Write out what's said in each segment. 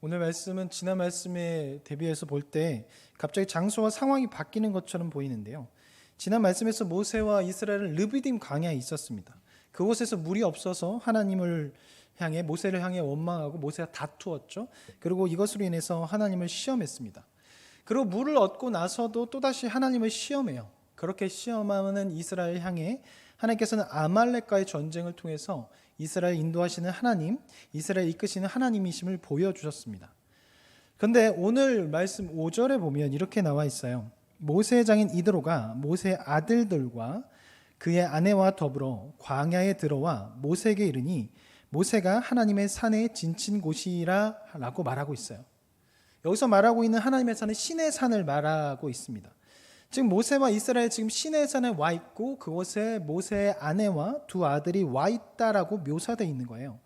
오늘 말씀은 지난 말씀에 대비해서 볼 때 갑자기 장소와 상황이 바뀌는 것처럼 보이는데요. 지난 말씀에서 모세와 이스라엘은 르비딤 광야에 있었습니다. 그곳에서 물이 없어서 하나님을 향해 모세를 향해 원망하고 모세가 다투었죠. 그리고 이것으로 인해서 하나님을 시험했습니다. 그리고 물을 얻고 나서도 또다시 하나님을 시험해요. 그렇게 시험하는 이스라엘 향해 하나님께서는 아말렉과의 전쟁을 통해서 이스라엘 인도하시는 하나님, 이스라엘 이끄시는 하나님이심을 보여주셨습니다. 그런데 오늘 말씀 5절에 보면 이렇게 나와 있어요. 모세의 장인 이드로가 모세의 아들들과 그의 아내와 더불어 광야에 들어와 모세에게 이르니 모세가 하나님의 산에 진친 곳이라 라고 말하고 있어요. 여기서 말하고 있는 하나님의 산은 시내 산을 말하고 있습니다. 지금 모세와 이스라엘 지금 시내 산에 와 있고 그곳에 모세의 아내와 두 아들이 와 있다라고 묘사되어 있는 거예요.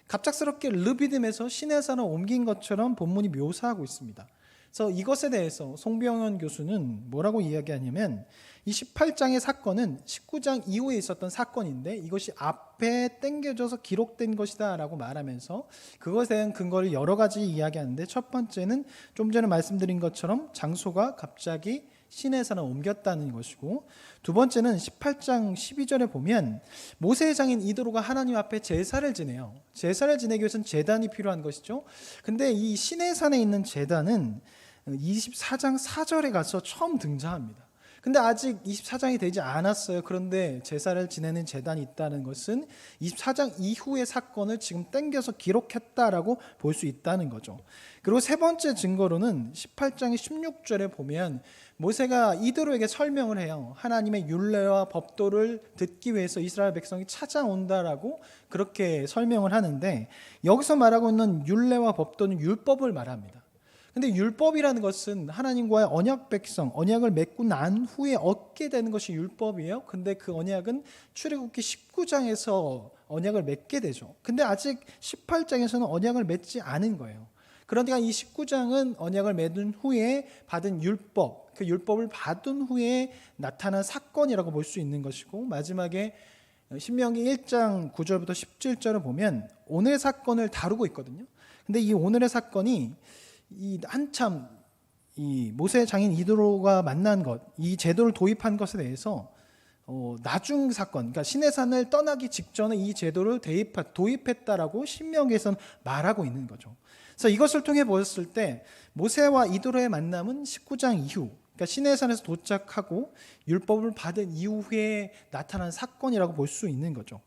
갑작스럽게 르비딤에서 시내 산을 옮긴 것처럼 본문이 묘사하고 있습니다. 그래서 이것에 대해서 송병현 교수는 뭐라고 이야기하냐면 이 18장의 사건은 19장 이후에 있었던 사건인데 이것이 앞에 당겨져서 기록된 것이다 라고 말하면서 그것에 대한 근거를 여러 가지 이야기하는데 첫 번째는 좀 전에 말씀드린 것처럼 장소가 갑자기 시내 산을 옮겼다는 것이고, 두 번째는 18장 12절에 보면 모세의 장인 이드로가 하나님 앞에 제사를 지내요. 제사를 지내기 위해서는 제단이 필요한 것이죠. 근데 이 시내 산에 있는 제단은 24장 4절에 가서 처음 등장합니다. 근데 아직 24장이 되지 않았어요. 그런데 제사를 지내는 제단이 있다는 것은 24장 이후의 사건을 지금 땡겨서 기록했다라고 볼 수 있다는 거죠. 그리고 세 번째 증거로는 18장의 16절에 보면 모세가 이드로에게 설명을 해요. 하나님의 율례와 법도를 듣기 위해서 이스라엘 백성이 찾아온다라고 그렇게 설명을 하는데, 여기서 말하고 있는 율례와 법도는 율법을 말합니다. 근데 율법이라는 것은 하나님과의 언약 백성, 언약을 맺고 난 후에 얻게 되는 것이 율법이에요. 근데 그 언약은 출애굽기 19장에서 언약을 맺게 되죠. 근데 아직 18장에서는 언약을 맺지 않은 거예요. 그러니까 이 19장은 언약을 맺은 후에 받은 율법, 그 율법을 받은 후에 나타난 사건이라고 볼 수 있는 것이고, 마지막에 신명기 1장 9절부터 17절을 보면 오늘의 사건을 다루고 있거든요. 근데 이 오늘의 사건이 이 한참 이 모세 장인 이드로가 만난 것, 이 제도를 도입한 것에 대해서 나중 사건, 그러니까 시내산을 떠나기 직전에 이 제도를 도입했다라고 신명기에서는 말하고 있는 거죠. 그래서 이것을 통해 보았을 때 모세와 이드로의 만남은 19장 이후, 그러니까 시내산에서 도착하고 율법을 받은 이후에 나타난 사건이라고 볼 수 있는 거죠.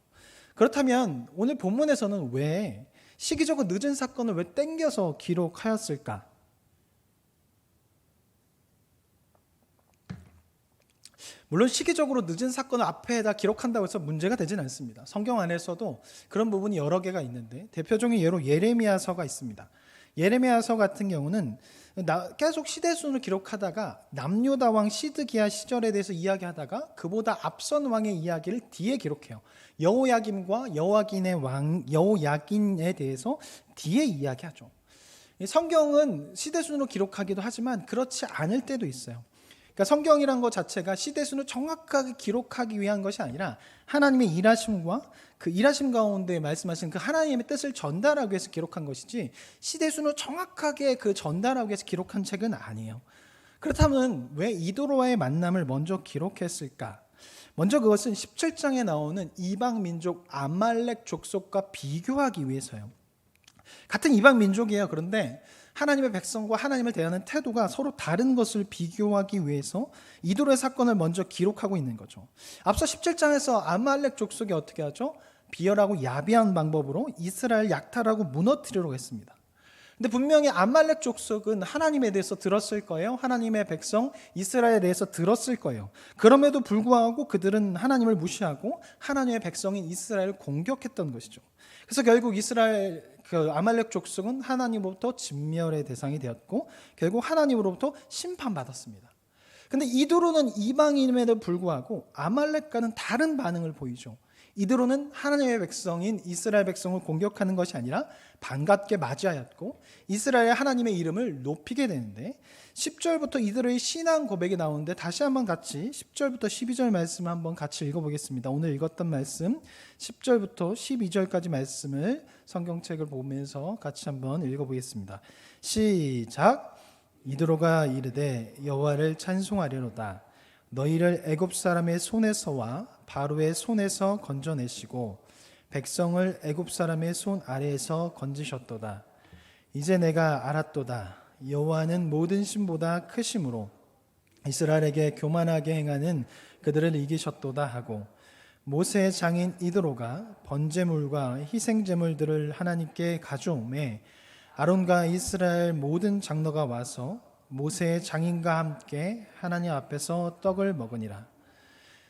그렇다면 오늘 본문에서는 왜 시기적으로 늦은 사건을 왜 땡겨서 기록하였을까? 물론 시기적으로 늦은 사건을 앞에다 기록한다고 해서 문제가 되진 않습니다. 성경 안에서도 그런 부분이 여러 개가 있는데 대표적인 예로 예레미야서가 있습니다. 예레미야서 같은 경우는 계속 시대순을 기록하다가 남유다 왕 시드기야 시절에 대해서 이야기하다가 그보다 앞선 왕의 이야기를 뒤에 기록해요. 여호야김과 여호야긴에 대해서 뒤에 이야기하죠. 성경은 시대순으로 기록하기도 하지만 그렇지 않을 때도 있어요. 그러니까 성경이란 것 자체가 시대순을 정확하게 기록하기 위한 것이 아니라 하나님의 일하심과 그 일하심 가운데 말씀하신 그 하나님의 뜻을 전달하기 위해서 기록한 것이지 시대순을 정확하게 그 전달하기 위해서 기록한 책은 아니에요. 그렇다면 왜 이도로와의 만남을 먼저 기록했을까? 먼저 그것은 17장에 나오는 이방 민족 아말렉 족속과 비교하기 위해서요. 같은 이방 민족이에요. 그런데 하나님의 백성과 하나님을 대하는 태도가 서로 다른 것을 비교하기 위해서 이도로의 사건을 먼저 기록하고 있는 거죠. 앞서 17장에서 아말렉 족속이 어떻게 하죠? 비열하고 야비한 방법으로 이스라엘 약탈하고 무너뜨리려고 했습니다. 근데 분명히 아말렉 족속은 하나님에 대해서 들었을 거예요. 하나님의 백성 이스라엘에 대해서 들었을 거예요. 그럼에도 불구하고 그들은 하나님을 무시하고 하나님의 백성인 이스라엘을 공격했던 것이죠. 그래서 결국 이스라엘 아말렉 족속은 하나님으로부터 진멸의 대상이 되었고 결국 하나님으로부터 심판받았습니다. 그런데 이도로는 이방인임에도 불구하고 아말렉과는 다른 반응을 보이죠. 이드로는 하나님의 백성인 이스라엘 백성을 공격하는 것이 아니라 반갑게 맞이하였고 이스라엘 하나님의 이름을 높이게 되는데 10절부터 이드로의 신앙 고백이 나오는데 다시 한번 같이 10절부터 12절 말씀을 한번 같이 읽어보겠습니다. 오늘 읽었던 말씀 10절부터 12절까지 말씀을 성경책을 보면서 같이 한번 읽어보겠습니다. 시작. 이드로가 이르되 여호와를 찬송하려노다. 너희를 애굽 사람의 손에서와 바로의 손에서 건져내시고 백성을 애굽 사람의 손 아래에서 건지셨도다. 이제 내가 알았도다. 여호와는 모든 신보다 크심으로 이스라엘에게 교만하게 행하는 그들을 이기셨도다 하고 모세의 장인 이드로가 번제물과 희생제물들을 하나님께 가져오매 아론과 이스라엘 모든 장로가 와서 모세의 장인과 함께 하나님 앞에서 떡을 먹으니라.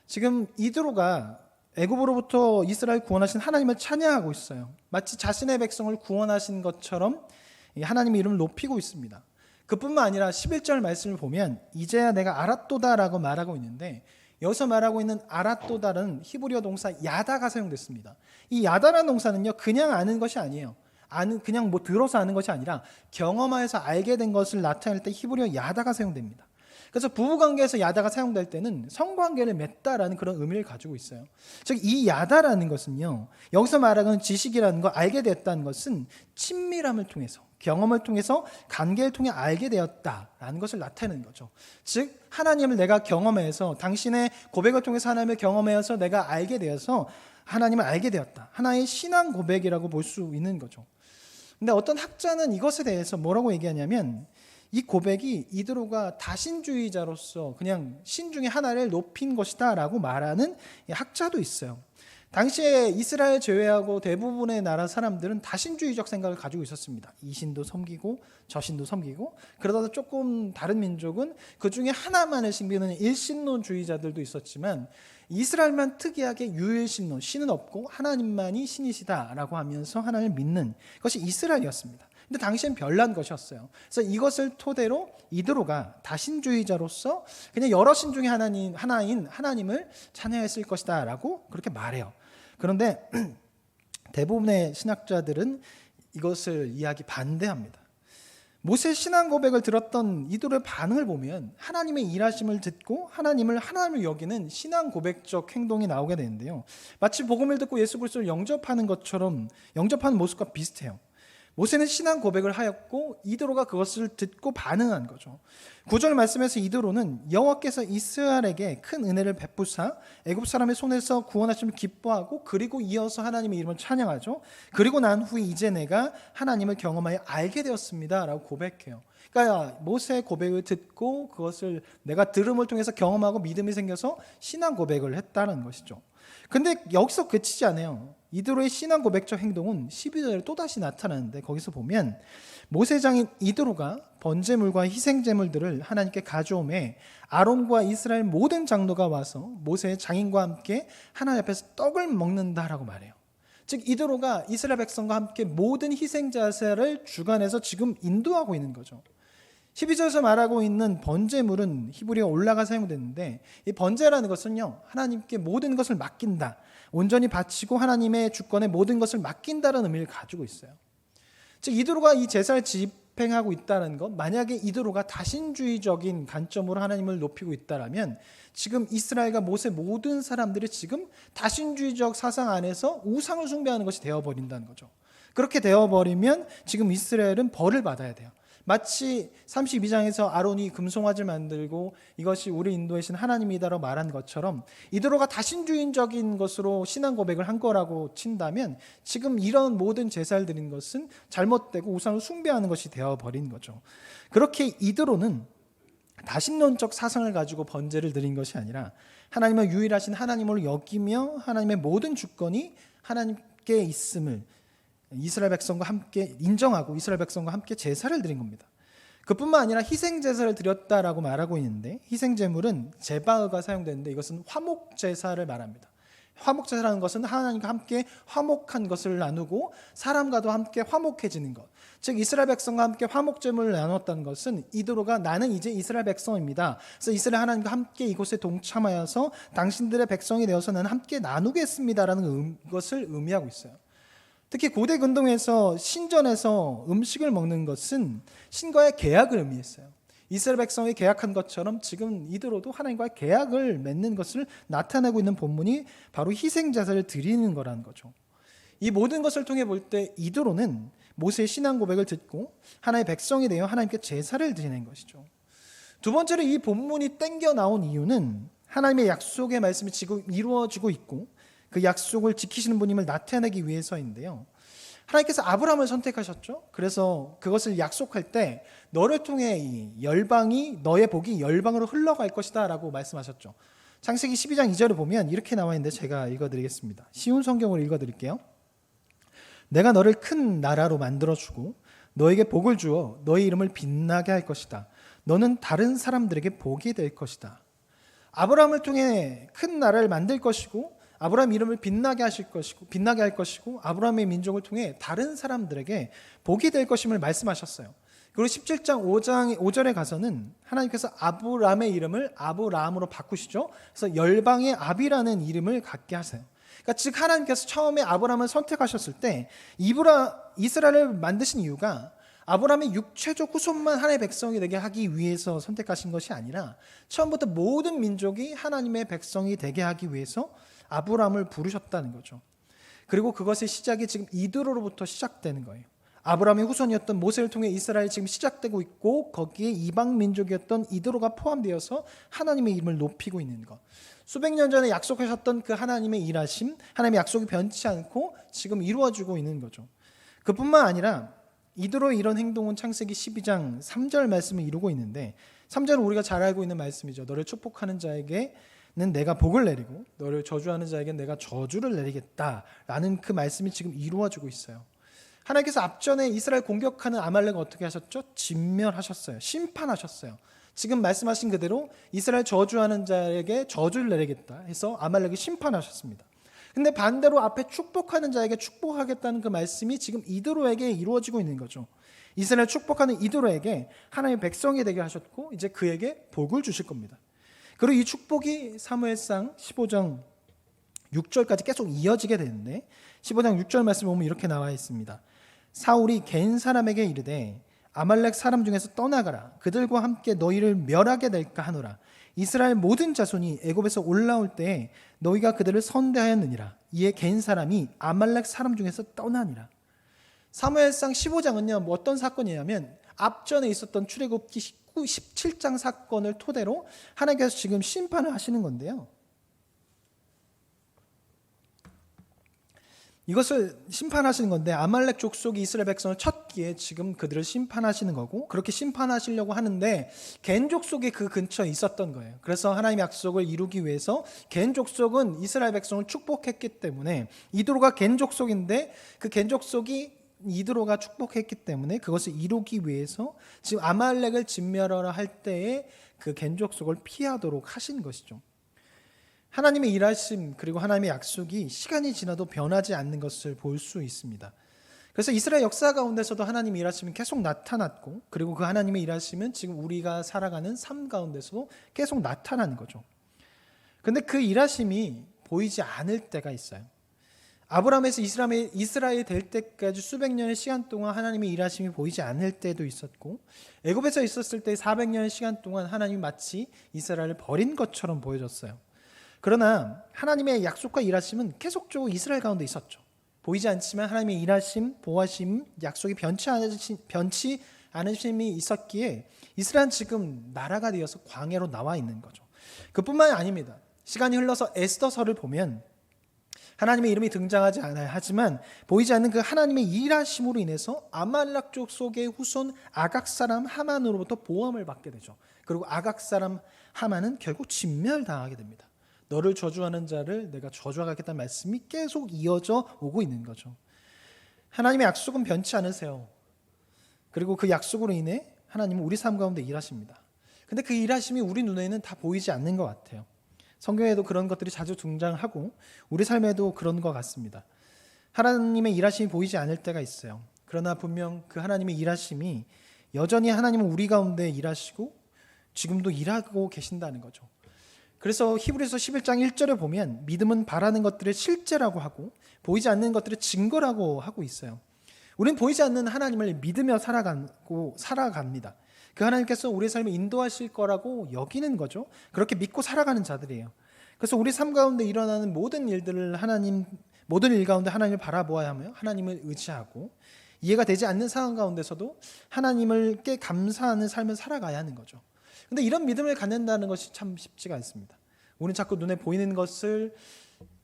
지금 이드로가 애굽으로부터 이스라엘 구원하신 하나님을 찬양하고 있어요. 마치 자신의 백성을 구원하신 것처럼 하나님의 이름을 높이고 있습니다. 그뿐만 아니라 11절 말씀을 보면 이제야 내가 알았도다라고 말하고 있는데 여기서 말하고 있는 알았도다는 히브리어 동사 야다가 사용됐습니다. 이 야다라는 동사는요 그냥 아는 것이 아니에요. 그냥 뭐 들어서 아는 것이 아니라 경험하여서 알게 된 것을 나타낼 때 히브리어 야다가 사용됩니다. 그래서 부부관계에서 야다가 사용될 때는 성관계를 맺다라는 그런 의미를 가지고 있어요. 즉 이 야다라는 것은요 여기서 말하는 지식이라는 거 알게 됐다는 것은 친밀함을 통해서 경험을 통해서 관계를 통해 알게 되었다라는 것을 나타내는 거죠. 즉 하나님을 내가 경험해서 당신의 고백을 통해서 하나님을 경험해서 내가 알게 되어서 하나님을 알게 되었다. 하나의 신앙 고백이라고 볼 수 있는 거죠. 근데 어떤 학자는 이것에 대해서 뭐라고 얘기하냐면 이 고백이 이드로가 다신주의자로서 그냥 신 중에 하나를 높인 것이다 라고 말하는 학자도 있어요. 당시에 이스라엘 제외하고 대부분의 나라 사람들은 다신주의적 생각을 가지고 있었습니다. 이 신도 섬기고 저 신도 섬기고 그러다 조금 다른 민족은 그 중에 하나만을 섬기는 일신론주의자들도 있었지만 이스라엘만 특이하게 유일신론, 신은 없고 하나님만이 신이시다라고 하면서 하나님을 믿는 것이 이스라엘이었습니다. 근데 당시엔 별난 것이었어요. 그래서 이것을 토대로 이드로가 다신주의자로서 그냥 여러 신 중에 하나인 하나님을 찬양했을 것이다라고 그렇게 말해요. 그런데 대부분의 신학자들은 이것을 이야기 반대합니다. 모세의 신앙 고백을 들었던 이들의 반응을 보면 하나님의 일하심을 듣고 하나님을 여기는 신앙 고백적 행동이 나오게 되는데요. 마치 복음을 듣고 예수 그리스도를 영접하는 것처럼 영접하는 모습과 비슷해요. 모세는 신앙 고백을 하였고 이드로가 그것을 듣고 반응한 거죠. 9절 말씀에서 이드로는 여호와께서 이스라엘에게 큰 은혜를 베푸사 애굽 사람의 손에서 구원하심을 기뻐하고 그리고 이어서 하나님의 이름을 찬양하죠. 그리고 난 후에 이제 내가 하나님을 경험하여 알게 되었습니다 라고 고백해요. 그러니까 모세의 고백을 듣고 그것을 내가 들음을 통해서 경험하고 믿음이 생겨서 신앙 고백을 했다는 것이죠. 근데 여기서 그치지 않아요. 이드로의 신앙 고백적 행동은 12절에 또다시 나타나는데 거기서 보면 모세장인 이드로가 번제물과 희생제물들을 하나님께 가져오매 아론과 이스라엘 모든 장로가 와서 모세의 장인과 함께 하나님 앞에서 떡을 먹는다라고 말해요. 즉 이드로가 이스라엘 백성과 함께 모든 희생 자세를 주관해서 지금 인도하고 있는 거죠. 12절에서 말하고 있는 번제물은 히브리어 올라가 사용되는데 이 번제라는 것은요 하나님께 모든 것을 맡긴다, 온전히 바치고 하나님의 주권에 모든 것을 맡긴다는 의미를 가지고 있어요. 즉 이드로가 이 제사를 집행하고 있다는 것, 만약에 이드로가 다신주의적인 관점으로 하나님을 높이고 있다라면 지금 이스라엘과 모세 모든 사람들이 지금 다신주의적 사상 안에서 우상을 숭배하는 것이 되어버린다는 거죠. 그렇게 되어버리면 지금 이스라엘은 벌을 받아야 돼요. 마치 32장에서 아론이 금송아지를 만들고 이것이 우리 인도하신 하나님이다라고 말한 것처럼 이드로가 다신주의적인 것으로 신앙 고백을 한 거라고 친다면 지금 이런 모든 제사를 드린 것은 잘못되고 우상을 숭배하는 것이 되어버린 거죠. 그렇게 이드로는 다신론적 사상을 가지고 번제를 드린 것이 아니라 하나님의 유일하신 하나님을 여기며 하나님의 모든 주권이 하나님께 있음을 이스라엘 백성과 함께 인정하고 이스라엘 백성과 함께 제사를 드린 겁니다. 그뿐만 아니라 희생 제사를 드렸다라고 말하고 있는데 희생 제물은 제바흐가 사용되는데 이것은 화목 제사를 말합니다. 화목제사라는 것은 하나님과 함께 화목한 것을 나누고 사람과도 함께 화목해지는 것. 즉 이스라엘 백성과 함께 화목제물을 나눴다는 것은 이도로가 나는 이제 이스라엘 백성입니다. 그래서 이스라엘 하나님과 함께 이곳에 동참하여서 당신들의 백성이 되어서 나는 함께 나누겠습니다라는 것을 의미하고 있어요. 특히 고대 근동에서 신전에서 음식을 먹는 것은 신과의 계약을 의미했어요. 이스라엘 백성이 계약한 것처럼 지금 이도로도 하나님과의 계약을 맺는 것을 나타내고 있는 본문이 바로 희생제사를 드리는 거라는 거죠. 이 모든 것을 통해 볼 때 이도로는 모세의 신앙 고백을 듣고 하나님의 백성이 되어 하나님께 제사를 드리는 것이죠. 두 번째로 이 본문이 땡겨 나온 이유는 하나님의 약속의 말씀이 지금 이루어지고 있고 그 약속을 지키시는 분임을 나타내기 위해서인데요. 하나님께서 아브라함을 선택하셨죠. 그래서 그것을 약속할 때 너를 통해 이 열방이 너의 복이 열방으로 흘러갈 것이다 라고 말씀하셨죠. 창세기 12장 2절을 보면 이렇게 나와 있는데 제가 읽어드리겠습니다. 쉬운 성경으로 읽어드릴게요. 내가 너를 큰 나라로 만들어주고 너에게 복을 주어 너의 이름을 빛나게 할 것이다. 너는 다른 사람들에게 복이 될 것이다. 아브라함을 통해 큰 나라를 만들 것이고 아브라함 이름을 빛나게 할 것이고 아브라함의 민족을 통해 다른 사람들에게 복이 될 것임을 말씀하셨어요. 그리고 17장 5절에 가서는 하나님께서 아브라함의 이름을 아브라함으로 바꾸시죠. 그래서 열방의 아비라는 이름을 갖게 하세요. 그러니까 즉 하나님께서 처음에 아브라함을 선택하셨을 때 이스라엘을 만드신 이유가 아브라함의 육체적 후손만 하나님의 백성이 되게 하기 위해서 선택하신 것이 아니라 처음부터 모든 민족이 하나님의 백성이 되게 하기 위해서 아브라함을 부르셨다는 거죠. 그리고 그것의 시작이 지금 이드로로부터 시작되는 거예요. 아브라함의 후손이었던 모세를 통해 이스라엘이 지금 시작되고 있고 거기에 이방 민족이었던 이드로가 포함되어서 하나님의 이름을 높이고 있는 것. 수백 년 전에 약속하셨던 그 하나님의 일하심, 하나님의 약속이 변치 않고 지금 이루어지고 있는 거죠. 그뿐만 아니라 이드로의 이런 행동은 창세기 12장 3절 말씀을 이루고 있는데 3절은 우리가 잘 알고 있는 말씀이죠. 너를 축복하는 자에게는 내가 복을 내리고 너를 저주하는 자에게는 내가 저주를 내리겠다라는 그 말씀이 지금 이루어지고 있어요. 하나님께서 앞전에 이스라엘 공격하는 아말렉을 어떻게 하셨죠? 진멸하셨어요. 심판하셨어요. 지금 말씀하신 그대로 이스라엘 저주하는 자에게 저주를 내리겠다 해서 아말렉을 심판하셨습니다. 근데 반대로 앞에 축복하는 자에게 축복하겠다는 그 말씀이 지금 이드로에게 이루어지고 있는 거죠. 이스라엘 축복하는 이드로에게 하나님의 백성이 되게 하셨고 이제 그에게 복을 주실 겁니다. 그리고 이 축복이 사무엘상 15장 6절까지 계속 이어지게 되는데 15장 6절 말씀 보면 이렇게 나와 있습니다. 사울이 갠 사람에게 이르되 아말렉 사람 중에서 떠나가라. 그들과 함께 너희를 멸하게 될까 하노라. 이스라엘 모든 자손이 애굽에서 올라올 때에 너희가 그들을 선대하였느니라. 이에 갠 사람이 아말렉 사람 중에서 떠나니라. 사무엘상 15장은요 뭐 어떤 사건이냐면 앞전에 있었던 출애굽기 17장 사건을 토대로 하나님께서 지금 심판을 하시는 건데요. 이것을 심판하시는 건데 아말렉 족속이 이스라엘 백성을 쳤기에 지금 그들을 심판하시는 거고 그렇게 심판하시려고 하는데 겐 족속이 그 근처에 있었던 거예요. 그래서 하나님의 약속을 이루기 위해서 겐 족속은 이스라엘 백성을 축복했기 때문에 이드로가 겐 족속인데 그 겐 족속이 이드로가 축복했기 때문에 그것을 이루기 위해서 지금 아말렉을 진멸하라 할 때에 그 겐 족속을 피하도록 하신 것이죠. 하나님의 일하심 그리고 하나님의 약속이 시간이 지나도 변하지 않는 것을 볼 수 있습니다. 그래서 이스라엘 역사 가운데서도 하나님의 일하심이 계속 나타났고 그리고 그 하나님의 일하심은 지금 우리가 살아가는 삶 가운데서도 계속 나타나는 거죠. 그런데 그 일하심이 보이지 않을 때가 있어요. 아브라함에서 이스라엘이 될 때까지 수백 년의 시간 동안 하나님의 일하심이 보이지 않을 때도 있었고 애굽에서 있었을 때 400년의 시간 동안 하나님이 마치 이스라엘을 버린 것처럼 보여졌어요. 그러나 하나님의 약속과 일하심은 계속적으로 이스라엘 가운데 있었죠. 보이지 않지만 하나님의 일하심, 보호하심, 약속이 변치 않으심이 있었기에 이스라엘은 지금 나라가 되어서 광야로 나와 있는 거죠. 그뿐만이 아닙니다. 시간이 흘러서 에스더서를 보면 하나님의 이름이 등장하지 않아요. 하지만 보이지 않는 그 하나님의 일하심으로 인해서 아말렉 족속의 후손 아각 사람 하만으로부터 보호함을 받게 되죠. 그리고 아각 사람 하만은 결국 진멸당하게 됩니다. 너를 저주하는 자를 내가 저주하겠다는 말씀이 계속 이어져 오고 있는 거죠. 하나님의 약속은 변치 않으세요. 그리고 그 약속으로 인해 하나님은 우리 삶 가운데 일하십니다. 근데 그 일하심이 우리 눈에는 다 보이지 않는 것 같아요. 성경에도 그런 것들이 자주 등장하고 우리 삶에도 그런 것 같습니다. 하나님의 일하심이 보이지 않을 때가 있어요. 그러나 분명 그 하나님의 일하심이 여전히 하나님은 우리 가운데 일하시고 지금도 일하고 계신다는 거죠. 그래서 히브리서 11장 1절에 보면 믿음은 바라는 것들의 실제라고 하고 보이지 않는 것들의 증거라고 하고 있어요. 우리는 보이지 않는 하나님을 믿으며 살아갑니다. 그 하나님께서 우리의 삶을 인도하실 거라고 여기는 거죠. 그렇게 믿고 살아가는 자들이에요. 그래서 우리 삶 가운데 일어나는 모든 일 가운데 하나님을 바라보아야 하며 하나님을 의지하고 이해가 되지 않는 상황 가운데서도 하나님을께 감사하는 삶을 살아가야 하는 거죠. 근데 이런 믿음을 갖는다는 것이 참 쉽지가 않습니다. 우리는 자꾸 눈에 보이는 것을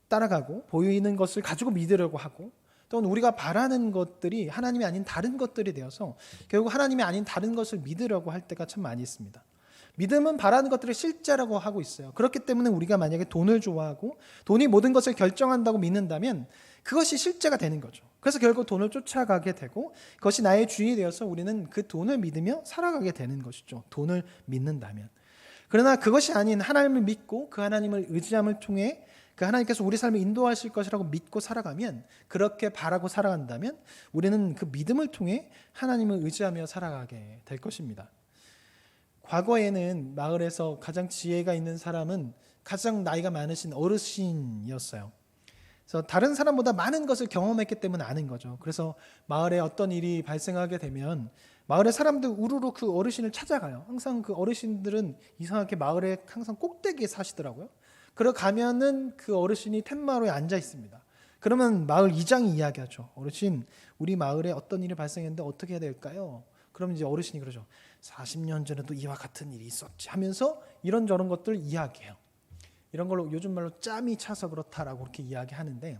따라가고 보이는 것을 가지고 믿으려고 하고 또는 우리가 바라는 것들이 하나님이 아닌 다른 것들이 되어서 결국 하나님이 아닌 다른 것을 믿으려고 할 때가 참 많이 있습니다. 믿음은 바라는 것들의 실제라고 하고 있어요. 그렇기 때문에 우리가 만약에 돈을 좋아하고 돈이 모든 것을 결정한다고 믿는다면 그것이 실제가 되는 거죠. 그래서 결국 돈을 쫓아가게 되고 그것이 나의 주인이 되어서 우리는 그 돈을 믿으며 살아가게 되는 것이죠. 돈을 믿는다면. 그러나 그것이 아닌 하나님을 믿고 그 하나님을 의지함을 통해 그 하나님께서 우리 삶을 인도하실 것이라고 믿고 살아가면, 그렇게 바라고 살아간다면 우리는 그 믿음을 통해 하나님을 의지하며 살아가게 될 것입니다. 과거에는 마을에서 가장 지혜가 있는 사람은 가장 나이가 많으신 어르신이었어요. 그래서 다른 사람보다 많은 것을 경험했기 때문에 아는 거죠. 그래서 마을에 어떤 일이 발생하게 되면 마을의 사람들 우르르 그 어르신을 찾아가요. 항상 그 어르신들은 이상하게 마을의 항상 꼭대기에 사시더라고요. 그러 가면은 그 어르신이 텐마루에 앉아 있습니다. 그러면 마을 이장이 이야기하죠. 어르신, 우리 마을에 어떤 일이 발생했는데 어떻게 해야 될까요? 그럼 이제 어르신이 그러죠. 40년 전에도 이와 같은 일이 있었지 하면서 이런저런 것들 이야기해요. 이런 걸로 요즘 말로 짬이 차서 그렇다라고 그렇게 이야기하는데,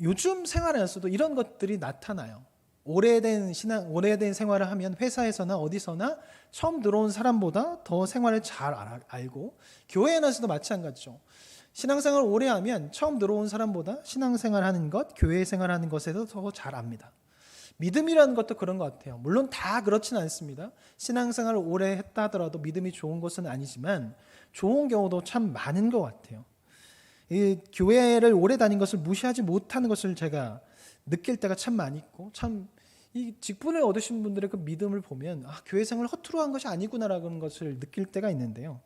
요즘 생활에서도 이런 것들이 나타나요. 오래된 생활을 하면 회사에서나 어디서나 처음 들어온 사람보다 더 생활을 잘 알고, 교회 안에서도 마찬가지죠. 신앙생활을 오래 하면 처음 들어온 사람보다 신앙생활하는 것, 교회 생활하는 것에도 더 잘 압니다. 믿음이라는 것도 그런 것 같아요. 물론 다 그렇지는 않습니다. 신앙생활을 오래 했다 하더라도 믿음이 좋은 것은 아니지만 좋은 경우도 참 많은 것 같아요. 이 교회를 오래 다닌 것을 무시하지 못하는 것을 제가 느낄 때가 참 많이 있고, 참 이 직분을 얻으신 분들의 그 믿음을 보면 교회 생활을 허투루 한 것이 아니구나라는 것을 느낄 때가 있는데요.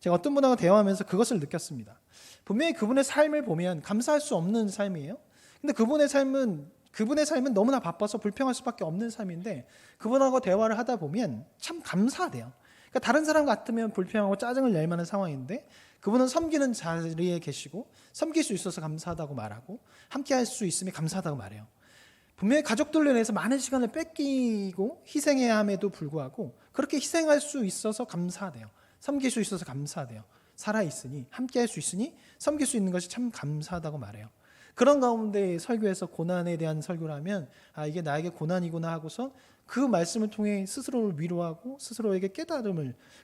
제가 어떤 분하고 대화하면서 그것을 느꼈습니다. 분명히 그분의 삶을 보면 감사할 수 없는 삶이에요. 근데 그분의 삶은 너무나 바빠서 불평할 수밖에 없는 삶인데 그분하고 대화를 하다 보면 참 감사돼요. 그러니까 다른 사람 같으면 불평하고 짜증을 낼 만한 상황인데 그분은 섬기는 자리에 계시고 섬길 수 있어서 감사하다고 말하고 함께 할 수 있음에 감사하다고 말해요. 분명히 가족들로 인해서 많은 시간을 뺏기고 희생해야 함에도 불구하고 그렇게 희생할 수 있어서 감사하대요. 섬길 수 있어서 감사하대요. 살아있으니, 함께 할 수 있으니 섬길 수 있는 것이 참 감사하다고 말해요. 그런 가운데 설교에서 고난에 대한 설교를 하면 이게 나에게 고난이구나 하고서 그 말씀을 통해 스스로를 위로하고 스스로에게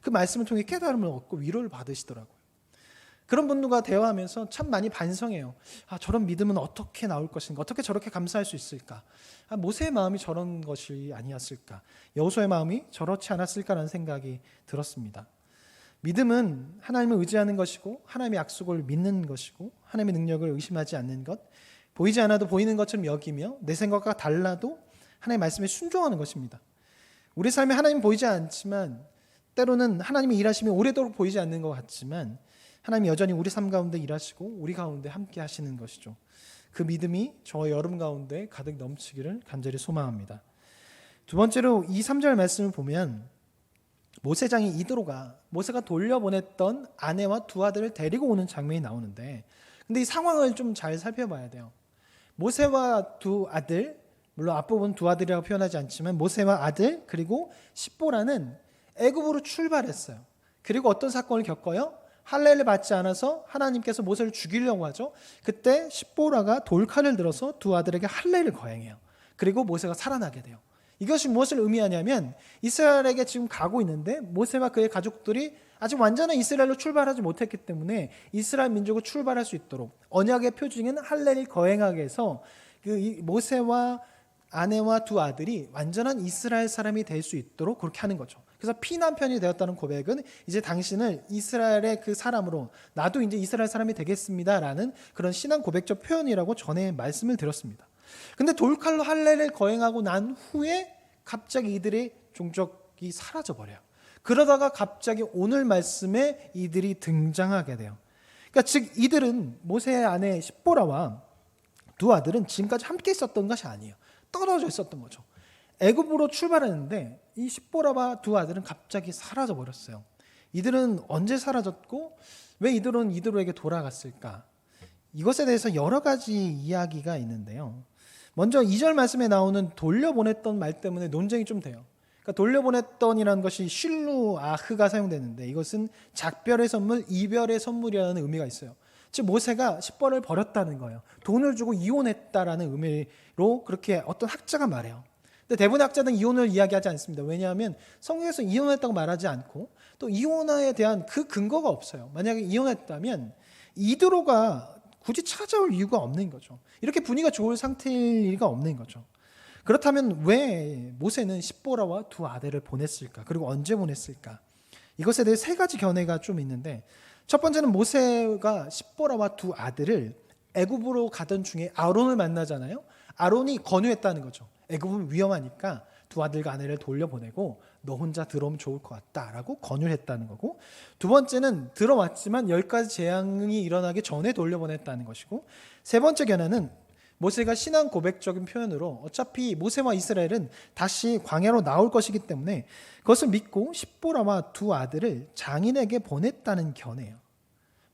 그 말씀을 통해 깨달음을 얻고 위로를 받으시더라고요. 그런 분들과 대화하면서 참 많이 반성해요. 저런 믿음은 어떻게 나올 것인가? 어떻게 저렇게 감사할 수 있을까? 모세의 마음이 저런 것이 아니었을까? 여호수아의 마음이 저렇지 않았을까라는 생각이 들었습니다. 믿음은 하나님을 의지하는 것이고 하나님의 약속을 믿는 것이고 하나님의 능력을 의심하지 않는 것, 보이지 않아도 보이는 것처럼 여기며 내 생각과 달라도 하나님의 말씀에 순종하는 것입니다. 우리 삶에 하나님 보이지 않지만 때로는 하나님의 일하심이 오래도록 보이지 않는 것 같지만 하나님이 여전히 우리 삶 가운데 일하시고 우리 가운데 함께 하시는 것이죠. 그 믿음이 저와 여러분 가운데 가득 넘치기를 간절히 소망합니다. 두 번째로 2, 3절 말씀을 보면 모세장이 모세가 돌려보냈던 아내와 두 아들을 데리고 오는 장면이 나오는데, 근데 이 상황을 좀 잘 살펴봐야 돼요. 모세와 두 아들, 물론 앞부분 두 아들이라고 표현하지 않지만 모세와 아들 그리고 십보라는 애굽으로 출발했어요. 그리고 어떤 사건을 겪어요? 할례를 받지 않아서 하나님께서 모세를 죽이려고 하죠. 그때 십보라가 돌칼을 들어서 두 아들에게 할례를 거행해요. 그리고 모세가 살아나게 돼요. 이것이 무엇을 의미하냐면 이스라엘에게 지금 가고 있는데 모세와 그의 가족들이 아직 완전한 이스라엘로 출발하지 못했기 때문에 이스라엘 민족을 출발할 수 있도록 언약의 표징인 할례를 거행하게 해서 모세와 아내와 두 아들이 완전한 이스라엘 사람이 될 수 있도록 그렇게 하는 거죠. 그래서 피난편이 되었다는 고백은 이제 당신을 이스라엘의 그 사람으로 나도 이제 이스라엘 사람이 되겠습니다라는 그런 신앙 고백적 표현이라고 전에 말씀을 드렸습니다. 근데 돌칼로 할례를 거행하고 난 후에 갑자기 이들의 종족이 사라져 버려요. 그러다가 갑자기 오늘 말씀에 이들이 등장하게 돼요. 그러니까 즉 이들은 모세의 아내 십보라와 두 아들은 지금까지 함께 있었던 것이 아니에요. 떨어져 있었던 거죠. 애굽으로 출발했는데 이 십보라와 두 아들은 갑자기 사라져 버렸어요. 이들은 언제 사라졌고 왜 이들은 이들에게 돌아갔을까? 이것에 대해서 여러 가지 이야기가 있는데요. 먼저 2절 말씀에 나오는 돌려보냈던 말 때문에 논쟁이 좀 돼요. 그러니까 돌려보냈던이라는 것이 쉴루 아흐가 사용되는데 이것은 작별의 선물, 이별의 선물이라는 의미가 있어요. 즉 모세가 십벌을 버렸다는 거예요. 돈을 주고 이혼했다라는 의미로 그렇게 어떤 학자가 말해요. 근데 대부분의 학자들은 이혼을 이야기하지 않습니다. 왜냐하면 성경에서 이혼했다고 말하지 않고 또 이혼에 대한 그 근거가 없어요. 만약에 이혼했다면 이드로가 굳이 찾아올 이유가 없는 거죠. 이렇게 분위기가 좋을 상태일 리가 없는 거죠. 그렇다면 왜 모세는 십보라와 두 아들을 보냈을까? 그리고 언제 보냈을까? 이것에 대해 세 가지 견해가 좀 있는데 첫 번째는 모세가 십보라와 두 아들을 애굽으로 가던 중에 아론을 만나잖아요. 아론이 권유했다는 거죠. 애굽은 위험하니까 두 아들과 아내를 돌려보내고 너 혼자 들어오면 좋을 것 같다라고 권유를 했다는 거고, 두 번째는 들어왔지만 10가지 재앙이 일어나기 전에 돌려보냈다는 것이고, 세 번째 견해는 모세가 신앙 고백적인 표현으로 어차피 모세와 이스라엘은 다시 광야로 나올 것이기 때문에 그것을 믿고 십보라와 두 아들을 장인에게 보냈다는 견해예요.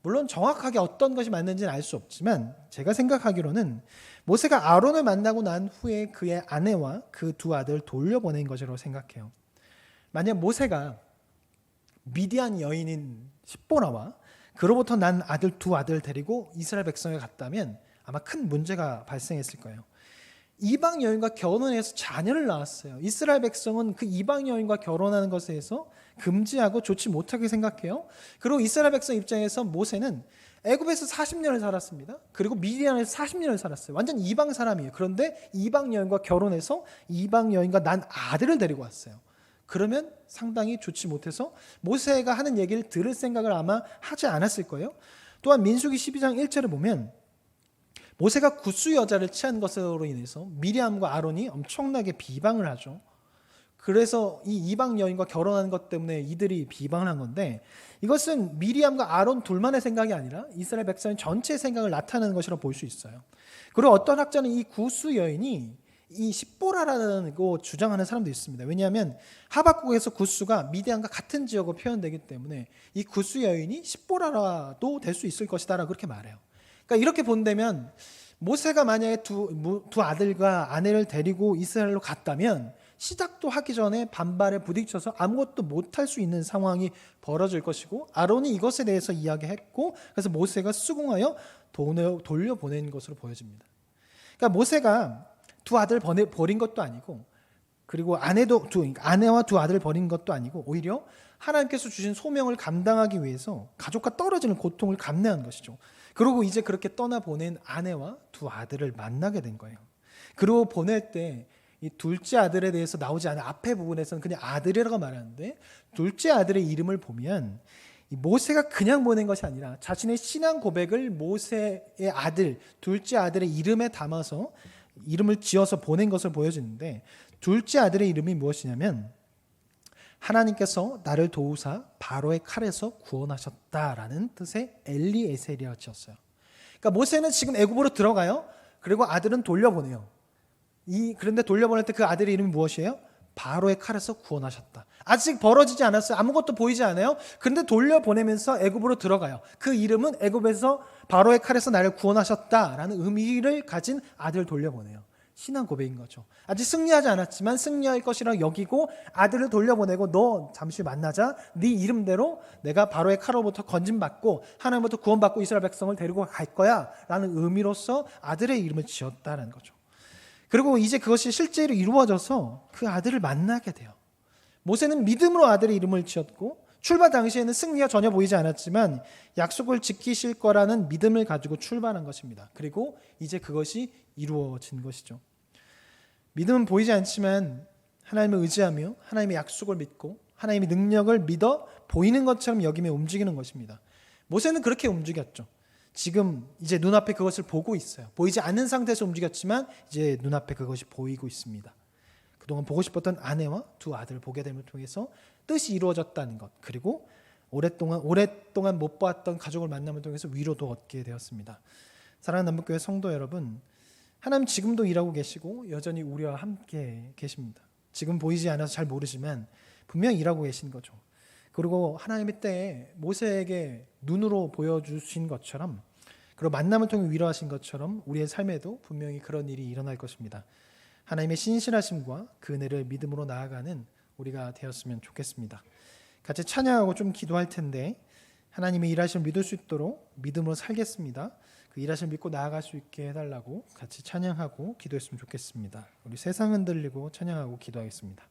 물론 정확하게 어떤 것이 맞는지는 알 수 없지만 제가 생각하기로는 모세가 아론을 만나고 난 후에 그의 아내와 그 두 아들을 돌려보낸 것이라고 생각해요. 만약 모세가 미디안 여인인 십보라와 그로부터 난 아들 두 아들을 데리고 이스라엘 백성에 갔다면 아마 큰 문제가 발생했을 거예요. 이방 여인과 결혼해서 자녀를 낳았어요. 이스라엘 백성은 그 이방 여인과 결혼하는 것에 대해서 금지하고 좋지 못하게 생각해요. 그리고 이스라엘 백성 입장에서 모세는 애굽에서 40년을 살았습니다. 그리고 미디안에서 40년을 살았어요. 완전 이방 사람이에요. 그런데 이방 여인과 결혼해서 이방 여인과 난 아들을 데리고 왔어요. 그러면 상당히 좋지 못해서 모세가 하는 얘기를 들을 생각을 아마 하지 않았을 거예요. 또한 민수기 12장 1절을 보면 모세가 구스 여자를 취한 것으로 인해서 미리암과 아론이 엄청나게 비방을 하죠. 그래서 이 이방 여인과 결혼한 것 때문에 이들이 비방을 한 건데, 이것은 미리암과 아론 둘만의 생각이 아니라 이스라엘 백성 전체의 생각을 나타내는 것이라고 볼 수 있어요. 그리고 어떤 학자는 이 구스 여인이 이 십보라라는 거 주장하는 사람도 있습니다. 왜냐하면 하박국에서 구스가 미디안과 같은 지역으로 표현되기 때문에 이 구스 여인이 십보라라도 될 수 있을 것이다라고 그렇게 말해요. 그러니까 이렇게 본다면 모세가 만약에 두 아들과 아내를 데리고 이스라엘로 갔다면 시작도 하기 전에 반발에 부딪혀서 아무것도 못할 수 있는 상황이 벌어질 것이고, 아론이 이것에 대해서 이야기했고 그래서 모세가 수긍하여 돌려보낸 것으로 보여집니다. 그러니까 모세가 두 아들 버린 것도 아니고, 그리고 아내와 두 아들을 버린 것도 아니고, 오히려 하나님께서 주신 소명을 감당하기 위해서 가족과 떨어지는 고통을 감내한 것이죠. 그리고 이제 그렇게 떠나보낸 아내와 두 아들을 만나게 된 거예요. 그리고 보낼 때 이 둘째 아들에 대해서 나오지 않은 앞에 부분에서는 그냥 아들이라고 말하는데, 둘째 아들의 이름을 보면 이 모세가 그냥 보낸 것이 아니라 자신의 신앙 고백을 모세의 아들, 둘째 아들의 이름에 담아서 이름을 지어서 보낸 것을 보여주는데, 둘째 아들의 이름이 무엇이냐면 하나님께서 나를 도우사 바로의 칼에서 구원하셨다라는 뜻의 엘리에셀이라고 지었어요. 그러니까 모세는 지금 애굽으로 들어가요. 그리고 아들은 돌려보내요. 그런데 돌려보낼 때 그 아들의 이름이 무엇이에요? 바로의 칼에서 구원하셨다. 아직 벌어지지 않았어요. 아무것도 보이지 않아요. 그런데 돌려보내면서 애굽으로 들어가요. 그 이름은 애굽에서 바로의 칼에서 나를 구원하셨다라는 의미를 가진 아들을 돌려보내요. 신앙 고백인 거죠. 아직 승리하지 않았지만 승리할 것이라 여기고 아들을 돌려보내고 너 잠시 만나자. 네 이름대로 내가 바로의 칼로부터 건짐받고 하나님부터 구원받고 이스라엘 백성을 데리고 갈 거야 라는 의미로서 아들의 이름을 지었다는 거죠. 그리고 이제 그것이 실제로 이루어져서 그 아들을 만나게 돼요. 모세는 믿음으로 아들의 이름을 지었고 출발 당시에는 승리가 전혀 보이지 않았지만 약속을 지키실 거라는 믿음을 가지고 출발한 것입니다. 그리고 이제 그것이 이루어진 것이죠. 믿음은 보이지 않지만 하나님을 의지하며 하나님의 약속을 믿고 하나님의 능력을 믿어 보이는 것처럼 여기며 움직이는 것입니다. 모세는 그렇게 움직였죠. 지금 이제 눈앞에 그것을 보고 있어요. 보이지 않는 상태에서 움직였지만 이제 눈앞에 그것이 보이고 있습니다. 그동안 보고 싶었던 아내와 두 아들을 보게 됨을 통해서 뜻이 이루어졌다는 것, 그리고 오랫동안 못 봤던 가족을 만남을 통해서 위로도 얻게 되었습니다. 사랑하는 남북교회 성도 여러분, 하나님 지금도 일하고 계시고 여전히 우리와 함께 계십니다. 지금 보이지 않아서 잘 모르지만 분명히 일하고 계신 거죠. 그리고 하나님의 때에 모세에게 눈으로 보여주신 것처럼, 그리고 만남을 통해 위로하신 것처럼 우리의 삶에도 분명히 그런 일이 일어날 것입니다. 하나님의 신실하심과 그 은혜를 믿음으로 나아가는 우리가 되었으면 좋겠습니다. 같이 찬양하고 좀 기도할 텐데, 하나님의 일하심을 믿을 수 있도록 믿음으로 살겠습니다. 그 일하심을 믿고 나아갈 수 있게 해달라고 같이 찬양하고 기도했으면 좋겠습니다. 우리 세상 흔들리고 찬양하고 기도하겠습니다.